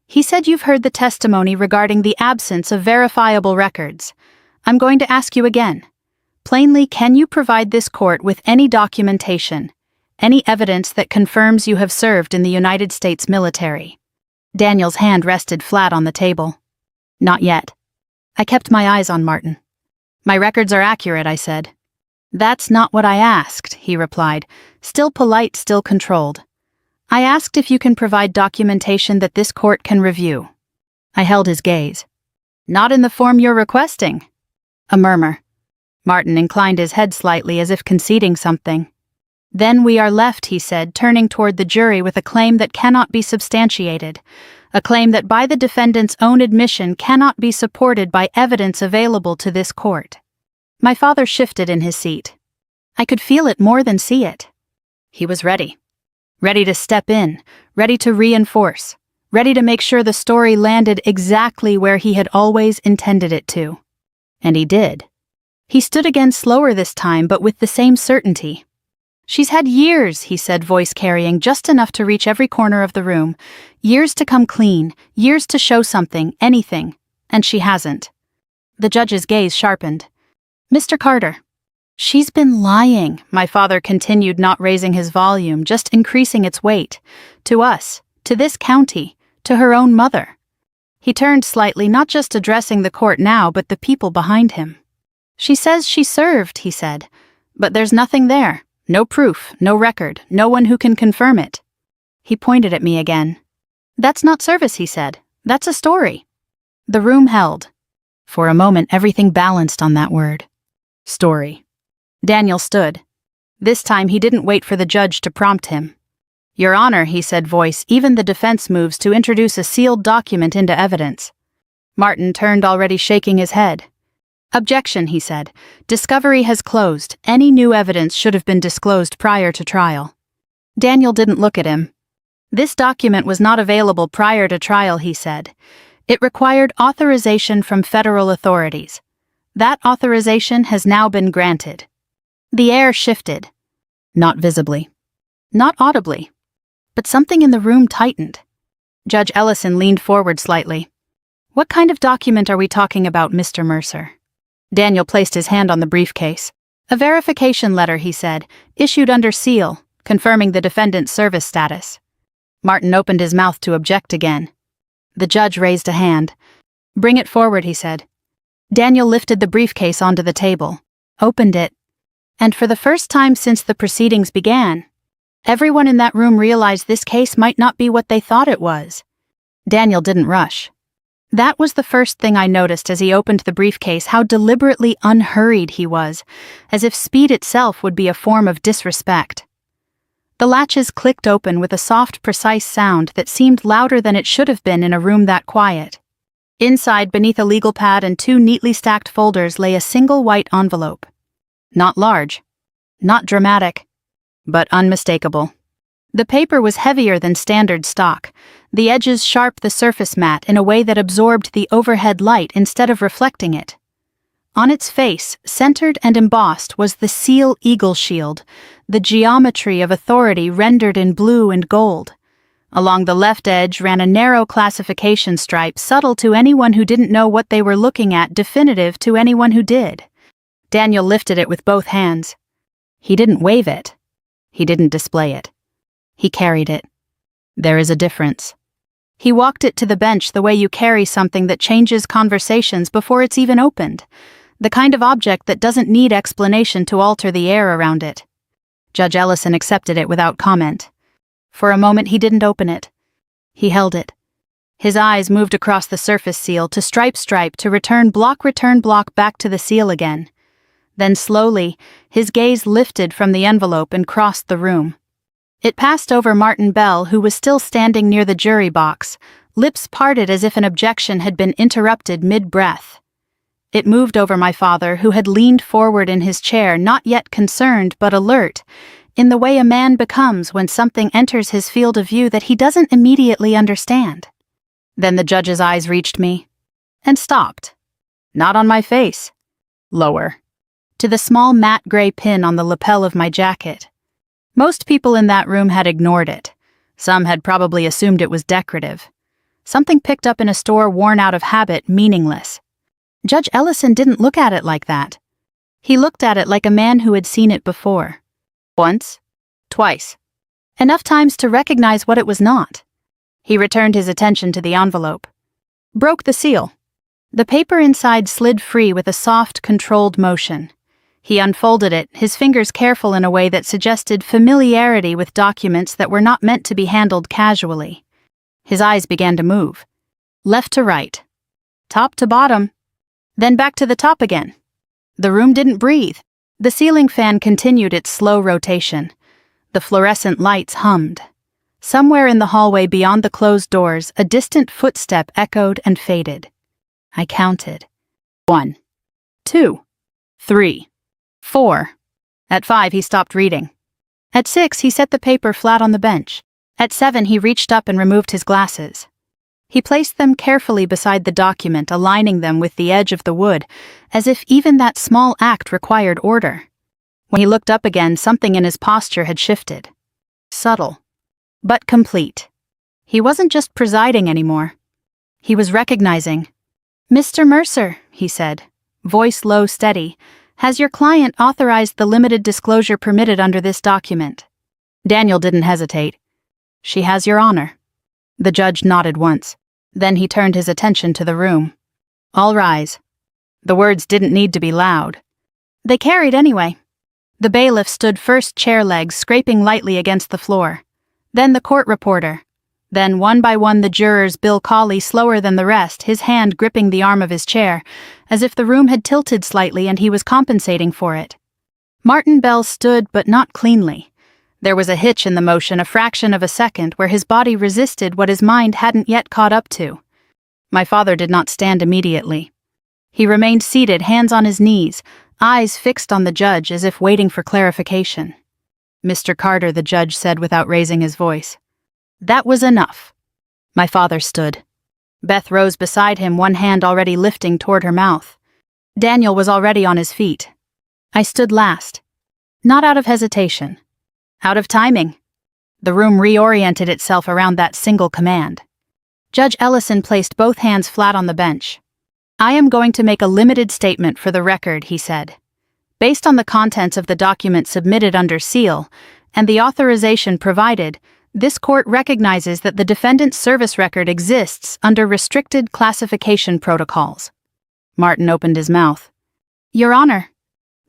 He said, "You've heard the testimony regarding the absence of verifiable records. I'm going to ask you again. Plainly, can you provide this court with any documentation, any evidence that confirms you have served in the United States military?" Daniel's hand rested flat on the table. "Not yet." I kept my eyes on Martin. "My records are accurate," I said. "That's not what I asked," he replied, still polite, still controlled. "I asked if you can provide documentation that this court can review." I held his gaze. "Not in the form you're requesting." A murmur. Martin inclined his head slightly as if conceding something. "Then we are left," he said, turning toward the jury, with a claim that cannot be substantiated, a claim that by the defendant's own admission cannot be supported by evidence available to this court. My father shifted in his seat. I could feel it more than see it. He was ready. ready to step in, ready to reinforce, ready to make sure the story landed exactly where he had always intended it to. And he did. He stood again slower this time, but with the same certainty. "She's had years," he said, voice carrying just enough to reach every corner of the room. "Years to come clean, years to show something, anything. And she hasn't." The judge's gaze sharpened. "Mr. Carter." "She's been lying," my father continued, not raising his volume, just increasing its weight. "To us, to this county, to her own mother." He turned slightly, not just addressing the court now, but the people behind him. "She says she served," he said, "but there's nothing there. No proof, no record, no one who can confirm it." He pointed at me again. "That's not service," he said. "That's a story." The room held. For a moment, everything balanced on that word. Story. Daniel stood. This time he didn't wait for the judge to prompt him. "Your Honor," he said, voice, even the defense moves to introduce a sealed document into evidence. Martin turned, already shaking his head. "Objection," he said. "Discovery has closed. Any new evidence should have been disclosed prior to trial." Daniel didn't look at him. "This document was not available prior to trial," he said. "It required authorization from federal authorities. That authorization has now been granted." The air shifted. Not visibly. Not audibly. But something in the room tightened. Judge Ellison leaned forward slightly. "What kind of document are we talking about, Mr. Mercer?" Daniel placed his hand on the briefcase. "A verification letter," he said, "issued under seal, confirming the defendant's service status." Martin opened his mouth to object again. The judge raised a hand. "Bring it forward," he said. Daniel lifted the briefcase onto the table, opened it, and for the first time since the proceedings began, everyone in that room realized this case might not be what they thought it was. Daniel didn't rush. That was the first thing I noticed as he opened the briefcase, how deliberately unhurried he was, as if speed itself would be a form of disrespect. The latches clicked open with a soft, precise sound that seemed louder than it should have been in a room that quiet. Inside, beneath a legal pad and two neatly stacked folders, lay a single white envelope. Not large, not dramatic, but unmistakable. The paper was heavier than standard stock, the edges sharp, the surface matte in a way that absorbed the overhead light instead of reflecting it. On its face, centered and embossed, was the seal eagle shield, the geometry of authority rendered in blue and gold. Along the left edge ran a narrow classification stripe, subtle to anyone who didn't know what they were looking at, definitive to anyone who did. Daniel lifted it with both hands. He didn't wave it. He didn't display it. He carried it. There is a difference. He walked it to the bench the way you carry something that changes conversations before it's even opened, the kind of object that doesn't need explanation to alter the air around it. Judge Ellison accepted it without comment. For a moment he didn't open it. He held it. His eyes moved across the surface seal to stripe to return block back to the seal again. Then slowly, his gaze lifted from the envelope and crossed the room. It passed over Martin Bell, who was still standing near the jury box, lips parted as if an objection had been interrupted mid-breath. It moved over my father, who had leaned forward in his chair, not yet concerned but alert, in the way a man becomes when something enters his field of view that he doesn't immediately understand. Then the judge's eyes reached me, and stopped. Not on my face. Lower. To the small matte gray pin on the lapel of my jacket. Most people in that room had ignored it. Some had probably assumed it was decorative. Something picked up in a store, worn out of habit, meaningless. Judge Ellison didn't look at it like that. He looked at it like a man who had seen it before. Once. Twice. Enough times to recognize what it was not. He returned his attention to the envelope. Broke the seal. The paper inside slid free with a soft, controlled motion. He unfolded it, his fingers careful in a way that suggested familiarity with documents that were not meant to be handled casually. His eyes began to move. Left to right. Top to bottom. Then back to the top again. The room didn't breathe. The ceiling fan continued its slow rotation. The fluorescent lights hummed. Somewhere in the hallway beyond the closed doors, a distant footstep echoed and faded. I counted. 1, 2, 3, 4. At 5 he stopped reading. At 6, he set the paper flat on the bench. At 7, he reached up and removed his glasses. He placed them carefully beside the document, aligning them with the edge of the wood, as if even that small act required order. When he looked up again, something in his posture had shifted. Subtle, but complete. He wasn't just presiding anymore. He was recognizing. "Mr. Mercer," he said, voice low, steady, "has your client authorized the limited disclosure permitted under this document?" Daniel didn't hesitate. "She has, Your Honor." The judge nodded once. Then he turned his attention to the room. "All rise." The words didn't need to be loud. They carried anyway. The bailiff stood first, chair legs scraping lightly against the floor. Then the court reporter. Then one by one the jurors, Bill Cawley slower than the rest, his hand gripping the arm of his chair, as if the room had tilted slightly and he was compensating for it. Martin Bell stood, but not cleanly. There was a hitch in the motion, a fraction of a second, where his body resisted what his mind hadn't yet caught up to. My father did not stand immediately. He remained seated, hands on his knees, eyes fixed on the judge as if waiting for clarification. "Mr. Carter," the judge said without raising his voice. That was enough. My father stood. Beth rose beside him, one hand already lifting toward her mouth. Daniel was already on his feet. I stood last. Not out of hesitation. Out of timing. The room reoriented itself around that single command. Judge Ellison placed both hands flat on the bench. "I am going to make a limited statement for the record," he said. "Based on the contents of the document submitted under seal, and the authorization provided, this court recognizes that the defendant's service record exists under restricted classification protocols." Martin opened his mouth. "Your Honor."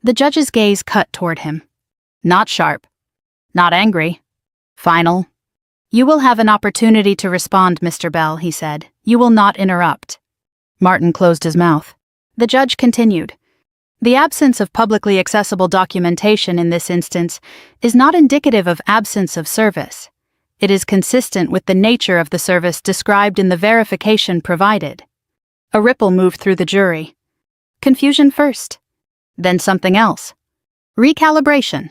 The judge's gaze cut toward him. Not sharp. Not angry. Final. "You will have an opportunity to respond, Mr. Bell," he said. "You will not interrupt." Martin closed his mouth. The judge continued. "The absence of publicly accessible documentation in this instance is not indicative of absence of service. It is consistent with the nature of the service described in the verification provided." A ripple moved through the jury. Confusion first. Then something else. Recalibration.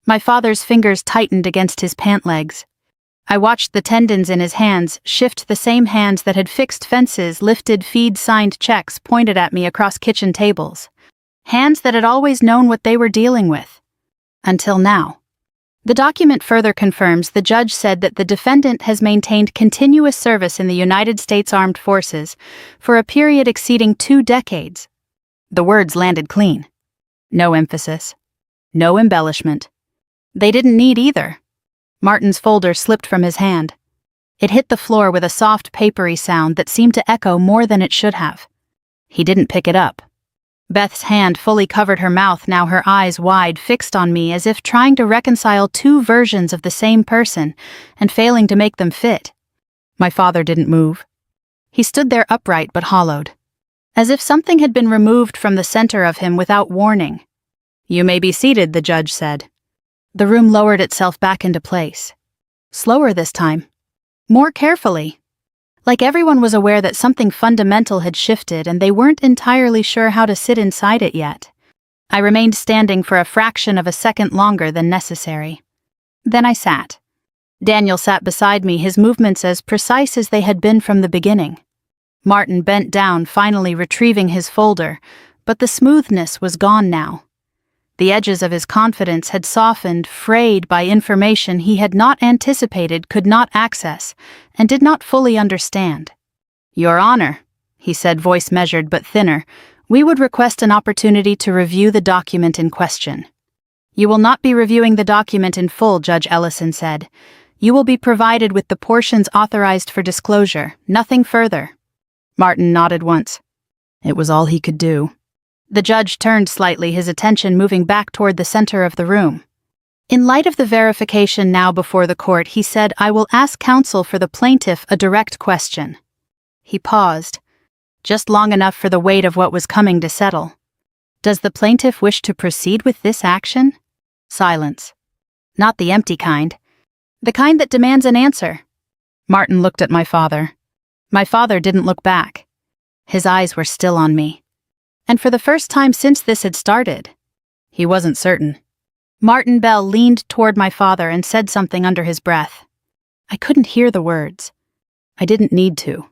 My father's fingers tightened against his pant legs. I watched the tendons in his hands shift, the same hands that had fixed fences, lifted feed-signed checks pointed at me across kitchen tables. Hands that had always known what they were dealing with. Until now. The document further confirms, the judge said, that the defendant has maintained continuous service in the United States Armed Forces for a period exceeding 2 decades. The words landed clean. No emphasis. No embellishment. They didn't need either. Martin's folder slipped from his hand. It hit the floor with a soft, papery sound that seemed to echo more than it should have. He didn't pick it up. Beth's hand fully covered her mouth, now her eyes wide, fixed on me as if trying to reconcile 2 versions of the same person and failing to make them fit. My father didn't move. He stood there upright but hollowed, as if something had been removed from the center of him without warning. "You may be seated," the judge said. The room lowered itself back into place. Slower this time. More carefully. Like everyone was aware that something fundamental had shifted and they weren't entirely sure how to sit inside it yet. I remained standing for a fraction of a second longer than necessary. Then I sat. Daniel sat beside me, his movements as precise as they had been from the beginning. Martin bent down, finally retrieving his folder, but the smoothness was gone now. The edges of his confidence had softened, frayed by information he had not anticipated, could not access, and did not fully understand. "Your Honor," he said, voice measured but thinner, "we would request an opportunity to review the document in question." "You will not be reviewing the document in full," Judge Ellison said. "You will be provided with the portions authorized for disclosure, nothing further." Martin nodded once. It was all he could do. The judge turned slightly, his attention moving back toward the center of the room. "In light of the verification now before the court," he said, "I will ask counsel for the plaintiff a direct question." He paused, just long enough for the weight of what was coming to settle. "Does the plaintiff wish to proceed with this action?" Silence. Not the empty kind. The kind that demands an answer. Martin looked at my father. My father didn't look back. His eyes were still on me. And for the first time since this had started, he wasn't certain. Martin Bell leaned toward my father and said something under his breath. I couldn't hear the words. I didn't need to.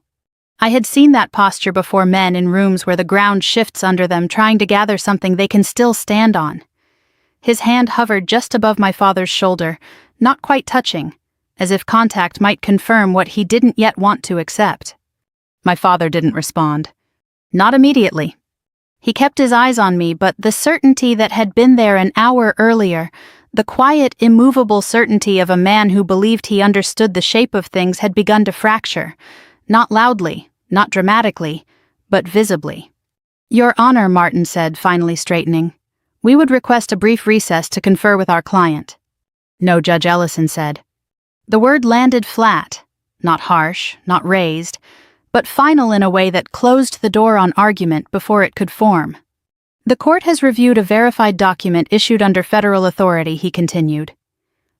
I had seen that posture before men in rooms where the ground shifts under them trying to gather something they can still stand on. His hand hovered just above my father's shoulder, not quite touching, as if contact might confirm what he didn't yet want to accept. My father didn't respond. Not immediately. He kept his eyes on me, but the certainty that had been there an hour earlier, the quiet, immovable certainty of a man who believed he understood the shape of things, had begun to fracture, not loudly, not dramatically, but visibly. Your Honor, Martin said, finally straightening. We would request a brief recess to confer with our client. No, Judge Ellison said. The word landed flat, not harsh, not raised, but final in a way that closed the door on argument before it could form. The court has reviewed a verified document issued under federal authority, he continued.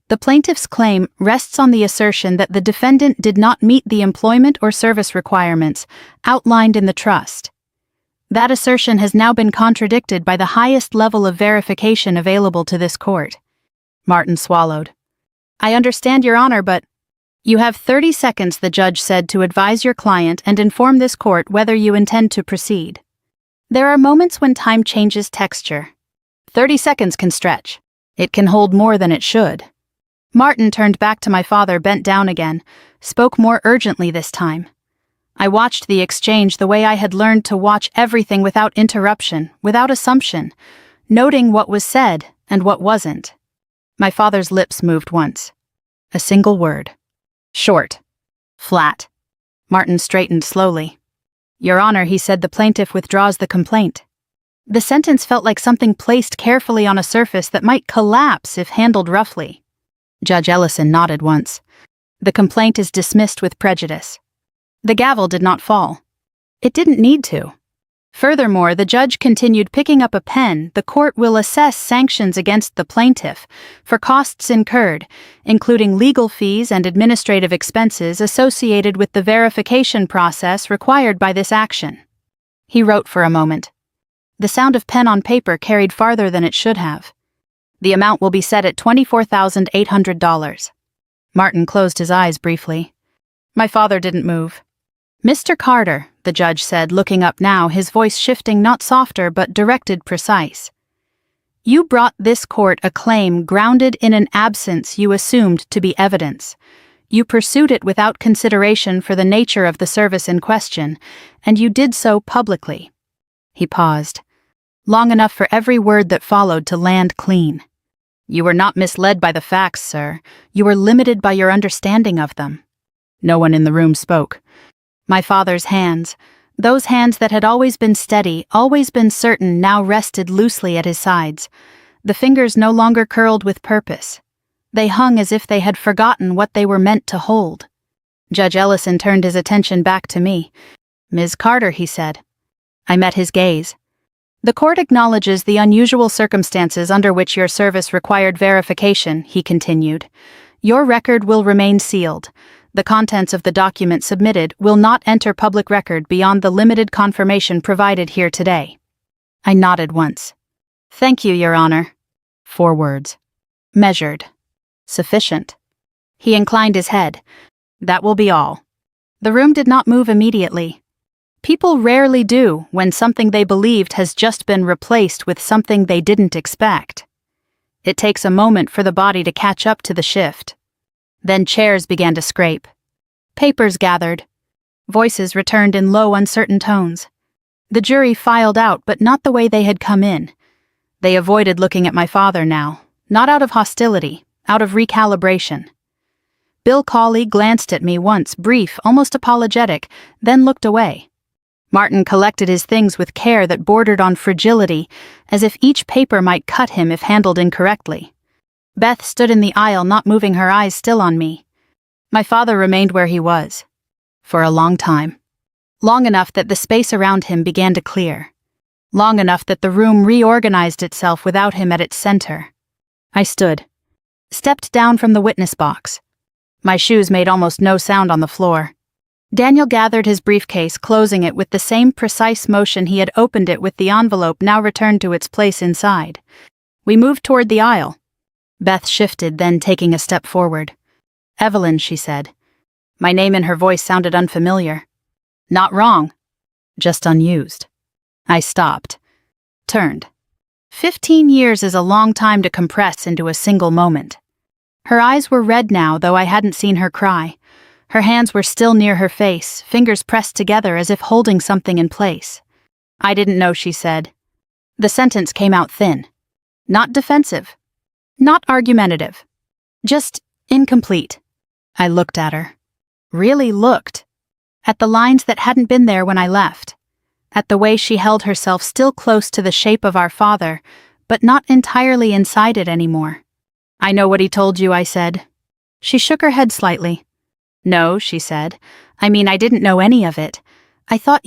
The plaintiff's claim rests on the assertion that the defendant did not meet the employment or service requirements outlined in the trust. That assertion has now been contradicted by the highest level of verification available to this court. Martin swallowed. I understand, Your Honor, but you have 30 seconds, the judge said, to advise your client and inform this court whether you intend to proceed. There are moments when time changes texture. 30 seconds can stretch. It can hold more than it should. Martin turned back to my father, bent down again, spoke more urgently this time. I watched the exchange the way I had learned to watch everything, without interruption, without assumption, noting what was said and what wasn't. My father's lips moved once. A single word. Short. Flat. Martin straightened slowly. Your Honor, he said, the plaintiff withdraws the complaint. The sentence felt like something placed carefully on a surface that might collapse if handled roughly. Judge Ellison nodded once. The complaint is dismissed with prejudice. The gavel did not fall. It didn't need to. Furthermore, the judge continued, picking up a pen. The court will assess sanctions against the plaintiff for costs incurred, including legal fees and administrative expenses associated with the verification process required by this action. He wrote for a moment. The sound of pen on paper carried farther than it should have. The amount will be set at $24,800. Martin closed his eyes briefly. My father didn't move. Mr. Carter, the judge said, looking up now, his voice shifting, not softer but directed, precise. You brought this court a claim grounded in an absence you assumed to be evidence. You pursued it without consideration for the nature of the service in question, and you did so publicly. He paused, long enough for every word that followed to land clean. You were not misled by the facts, sir. You were limited by your understanding of them. No one in the room spoke. My father's hands, those hands that had always been steady, always been certain, now rested loosely at his sides. The fingers no longer curled with purpose. They hung as if they had forgotten what they were meant to hold. Judge Ellison turned his attention back to me. Ms. Carter, he said. I met his gaze. The court acknowledges the unusual circumstances under which your service required verification, he continued. Your record will remain sealed. The contents of the document submitted will not enter public record beyond the limited confirmation provided here today. I nodded once. Thank you, Your Honor. 4 words. Measured. Sufficient. He inclined his head. That will be all. The room did not move immediately. People rarely do when something they believed has just been replaced with something they didn't expect. It takes a moment for the body to catch up to the shift. Then chairs began to scrape. Papers gathered. Voices returned in low, uncertain tones. The jury filed out, but not the way they had come in. They avoided looking at my father now, not out of hostility, out of recalibration. Bill Cawley glanced at me once, brief, almost apologetic, then looked away. Martin collected his things with care that bordered on fragility, as if each paper might cut him if handled incorrectly. Beth stood in the aisle, not moving, her eyes still on me. My father remained where he was. For a long time. Long enough that the space around him began to clear. Long enough that the room reorganized itself without him at its center. I stood. Stepped down from the witness box. My shoes made almost no sound on the floor. Daniel gathered his briefcase, closing it with the same precise motion he had opened it with, the envelope now returned to its place inside. We moved toward the aisle. Beth shifted, then taking a step forward. "Evelyn," she said. My name in her voice sounded unfamiliar. "Not wrong. Just unused." I stopped. Turned. 15 years is a long time to compress into a single moment. Her eyes were red now, though I hadn't seen her cry. Her hands were still near her face, fingers pressed together as if holding something in place. "I didn't know," she said. The sentence came out thin. Not defensive. Not argumentative. Just incomplete. I looked at her. Really looked. At the lines that hadn't been there when I left. At the way she held herself still close to the shape of our father, but not entirely inside it anymore. "I know what he told you," I said. She shook her head slightly. "No," she said. "I mean, I didn't know any of it. I thought.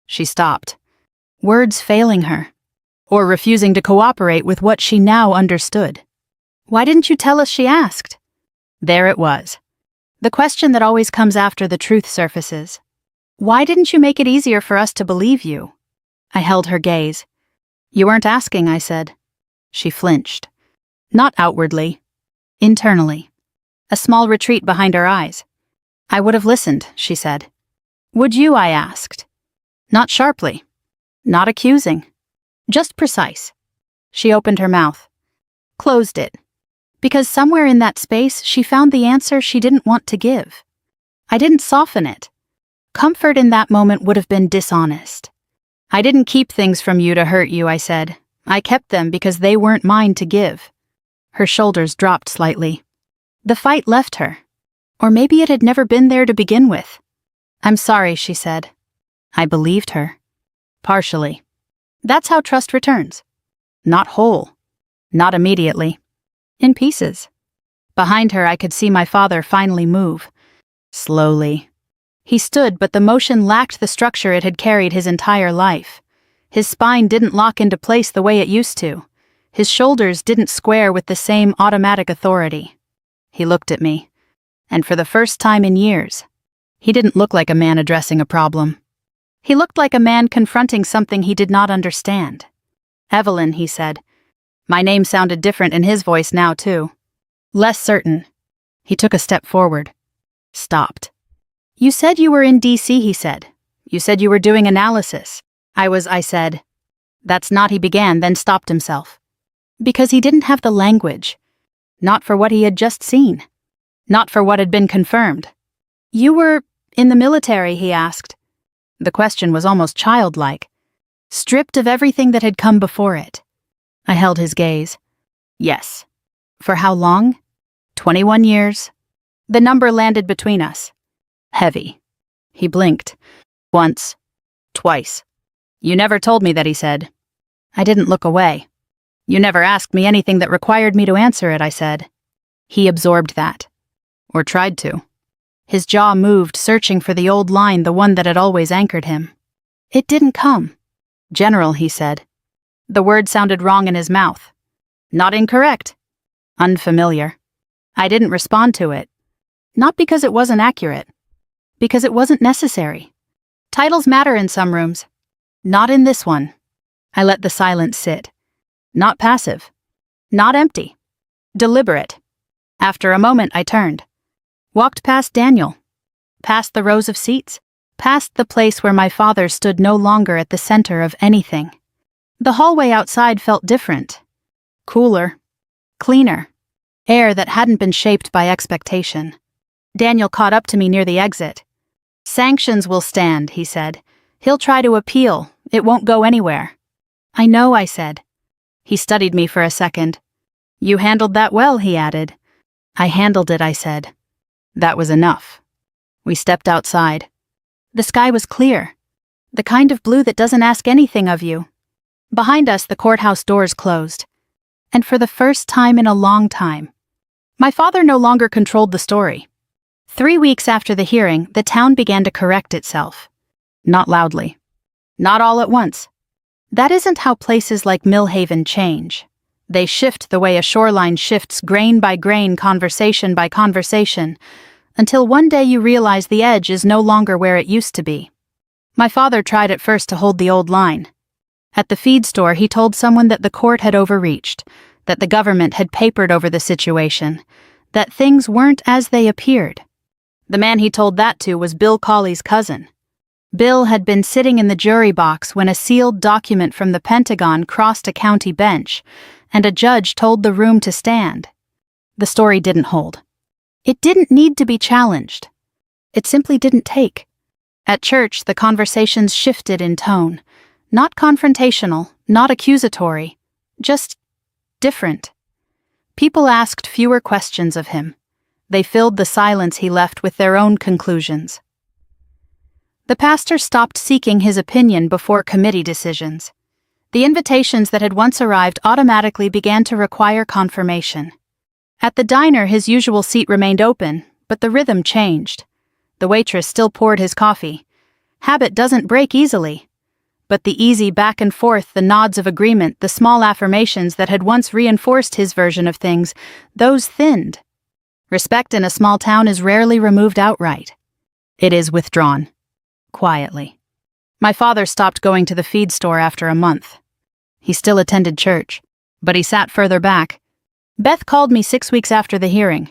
She stopped. Words failing her. Or refusing to cooperate with what she now understood. "Why didn't you tell us?" she asked. There it was. The question that always comes after the truth surfaces. "Why didn't you make it easier for us to believe you?" I held her gaze. "You weren't asking," I said. She flinched. Not outwardly. Internally. A small retreat behind her eyes. "I would have listened," she said. "Would you?" I asked. Not sharply. Not accusing. Just precise. She opened her mouth. Closed it. Because somewhere in that space she found the answer she didn't want to give. I didn't soften it. Comfort in that moment would have been dishonest. "I didn't keep things from you to hurt you," I said. "I kept them because they weren't mine to give." Her shoulders dropped slightly. The fight left her. Or maybe it had never been there to begin with. "I'm sorry," she said. I believed her. Partially. That's how trust returns. Not whole. Not immediately. In pieces. Behind her I could see my father finally move. Slowly. He stood, but the motion lacked the structure it had carried his entire life. His spine didn't lock into place the way it used to. His shoulders didn't square with the same automatic authority. He looked at me. And for the first time in years, he didn't look like a man addressing a problem. He looked like a man confronting something he did not understand. "Evelyn," he said. My name sounded different in his voice now, too. Less certain. He took a step forward. Stopped. "You said you were in D.C., he said. You said you were doing analysis. I said. "That's not," he began, then stopped himself. Because he didn't have the language. Not for what he had just seen. Not for what had been confirmed. "You were in the military?" he asked. The question was almost childlike. Stripped of everything that had come before it. I held his gaze. Yes. For how long? 21 years. The number landed between us. Heavy. He blinked. Once. Twice. "You never told me that," he said. I didn't look away. "You never asked me anything that required me to answer it," I said. He absorbed that. Or tried to. His jaw moved, searching for the old line, the one that had always anchored him. It didn't come. "General," he said. The word sounded wrong in his mouth. Not incorrect. Unfamiliar. I didn't respond to it. Not because it wasn't accurate. Because it wasn't necessary. Titles matter in some rooms. Not in this one. I let the silence sit. Not passive. Not empty. Deliberate. After a moment, I turned. Walked past Daniel. Past the rows of seats. Past the place where my father stood, no longer at the center of anything. The hallway outside felt different. Cooler. Cleaner. Air that hadn't been shaped by expectation. Daniel caught up to me near the exit. "Sanctions will stand," he said. "He'll try to appeal. It won't go anywhere." "I know," I said. He studied me for a second. "You handled that well," he added. "I handled it," I said. That was enough. We stepped outside. The sky was clear. The kind of blue that doesn't ask anything of you. Behind us, the courthouse doors closed. And for the first time in a long time, my father no longer controlled the story. 3 weeks after the hearing, the town began to correct itself. Not loudly. Not all at once. That isn't how places like Millhaven change. They shift the way a shoreline shifts, grain by grain, conversation by conversation, until one day you realize the edge is no longer where it used to be. My father tried at first to hold the old line. At the feed store, he told someone that the court had overreached, that the government had papered over the situation, that things weren't as they appeared. The man he told that to was Bill Cawley's cousin. Bill had been sitting in the jury box when a sealed document from the Pentagon crossed a county bench, and a judge told the room to stand. The story didn't hold. It didn't need to be challenged. It simply didn't take. At church, the conversations shifted in tone. Not confrontational, not accusatory, just different. People asked fewer questions of him. They filled the silence he left with their own conclusions. The pastor stopped seeking his opinion before committee decisions. The invitations that had once arrived automatically began to require confirmation. At the diner, his usual seat remained open, but the rhythm changed. The waitress still poured his coffee. Habit doesn't break easily. But the easy back and forth, the nods of agreement, the small affirmations that had once reinforced his version of things, those thinned. Respect in a small town is rarely removed outright. It is withdrawn. Quietly. My father stopped going to the feed store after a month. He still attended church, but he sat further back. Beth called me 6 weeks after the hearing.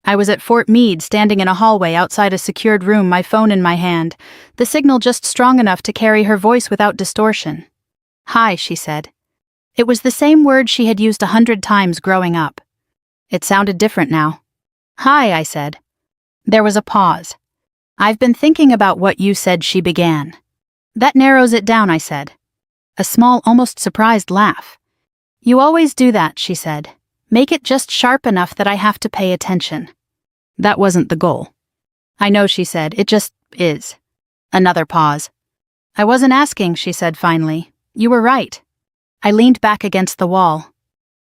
I was at Fort Meade, standing in a hallway outside a secured room, my phone in my hand, the signal just strong enough to carry her voice without distortion. "Hi," she said. It was the same word she had used 100 times growing up. It sounded different now. "Hi," I said. There was a pause. "I've been thinking about what you said," she began. "That narrows it down," I said. A small, almost surprised laugh. "You always do that," she said. "Make it just sharp enough that I have to pay attention." That wasn't the goal. "I know," she said. "It just is." Another pause. "I wasn't asking," she said finally. "You were right." I leaned back against the wall.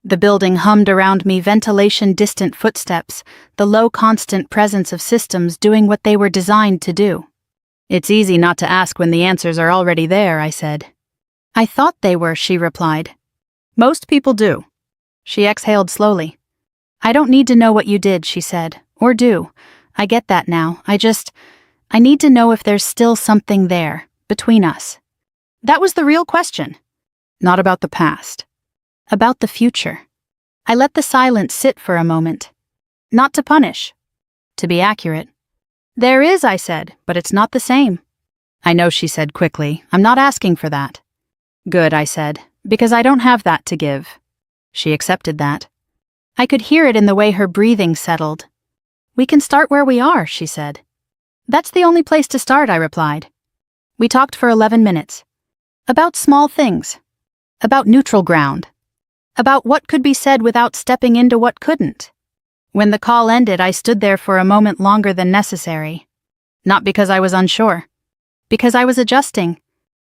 The building hummed around me, ventilation, distant footsteps, the low constant presence of systems doing what they were designed to do. "It's easy not to ask when the answers are already there," I said. "I thought they were," she replied. "Most people do." She exhaled slowly. "I don't need to know what you did," she said, "or do. I get that now. I need to know if there's still something there, between us." That was the real question. Not about the past. About the future. I let the silence sit for a moment. Not to punish. To be accurate. "There is," I said, "but it's not the same." "I know," she said quickly. "I'm not asking for that." "Good," I said, "because I don't have that to give." She accepted that. I could hear it in the way her breathing settled. "We can start where we are," she said. "That's the only place to start," I replied. We talked for 11 minutes. About small things. About neutral ground. About what could be said without stepping into what couldn't. When the call ended, I stood there for a moment longer than necessary. Not because I was unsure. Because I was adjusting.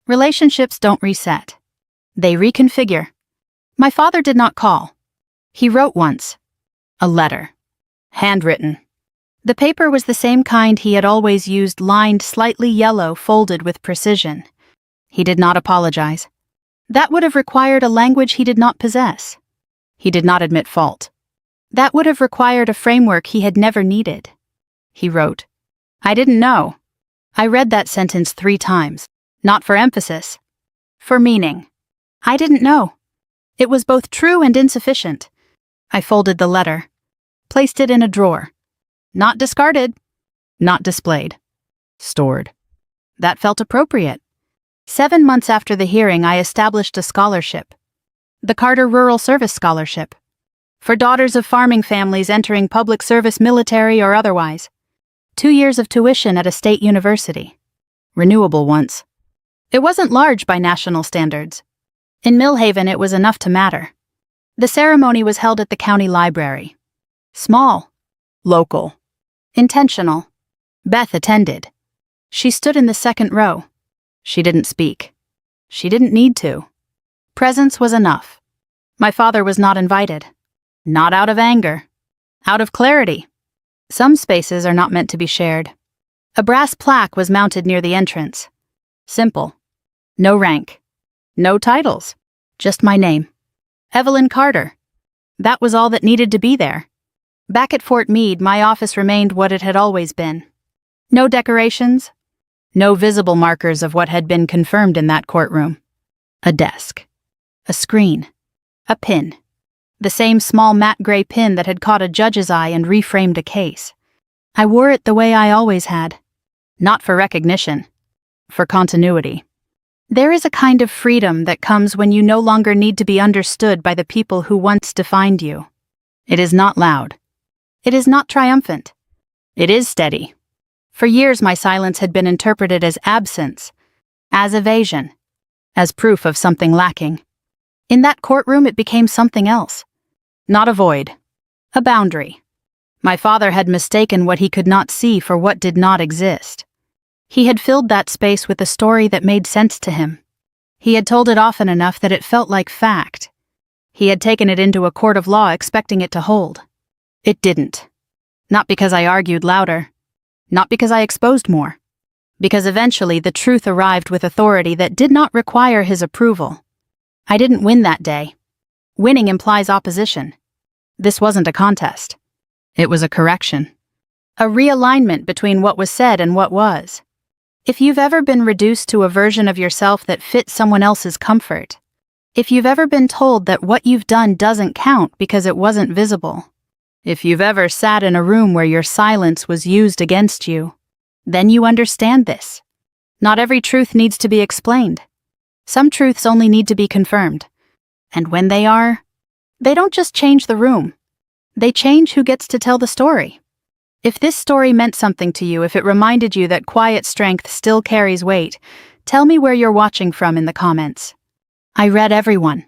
Relationships don't reset. They reconfigure. My father did not call. He wrote once. A letter. Handwritten. The paper was the same kind he had always used, lined slightly yellow, folded with precision. He did not apologize. That would have required a language he did not possess. He did not admit fault. That would have required a framework he had never needed. He wrote, "I didn't know." I read that sentence 3 times, not for emphasis, for meaning. I didn't know. It was both true and insufficient. I folded the letter, placed it in a drawer. Not discarded, not displayed, stored. That felt appropriate. 7 months after the hearing, I established a scholarship. The Carter Rural Service Scholarship. For daughters of farming families entering public service, military or otherwise. 2 years of tuition at a state university. Renewable once. It wasn't large by national standards. In Millhaven, it was enough to matter. The ceremony was held at the county library. Small. Local. Intentional. Beth attended. She stood in the second row. She didn't speak. She didn't need to. Presence was enough. My father was not invited. Not out of anger. Out of clarity. Some spaces are not meant to be shared. A brass plaque was mounted near the entrance. Simple. No rank. No titles. Just my name. Evelyn Carter. That was all that needed to be there. Back at Fort Meade, my office remained what it had always been. No decorations. No visible markers of what had been confirmed in that courtroom. A desk. A screen. A pin. The same small matte gray pin that had caught a judge's eye and reframed a case. I wore it the way I always had. Not for recognition. For continuity. There is a kind of freedom that comes when you no longer need to be understood by the people who once defined you. It is not loud. It is not triumphant. It is steady. For years my silence had been interpreted as absence, as evasion, as proof of something lacking. In that courtroom it became something else. Not a void. A boundary. My father had mistaken what he could not see for what did not exist. He had filled that space with a story that made sense to him. He had told it often enough that it felt like fact. He had taken it into a court of law expecting it to hold. It didn't. Not because I argued louder. Not because I exposed more. Because eventually the truth arrived with authority that did not require his approval. I didn't win that day. Winning implies opposition. This wasn't a contest. It was a correction. A realignment between what was said and what was. If you've ever been reduced to a version of yourself that fits someone else's comfort, if you've ever been told that what you've done doesn't count because it wasn't visible, if you've ever sat in a room where your silence was used against you, then you understand this. Not every truth needs to be explained. Some truths only need to be confirmed. And when they are, they don't just change the room. They change who gets to tell the story. If this story meant something to you, if it reminded you that quiet strength still carries weight, tell me where you're watching from in the comments. I read everyone.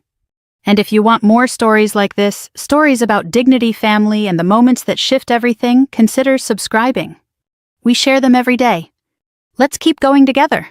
And if you want more stories like this, stories about dignity, family, and the moments that shift everything, consider subscribing. We share them every day. Let's keep going together.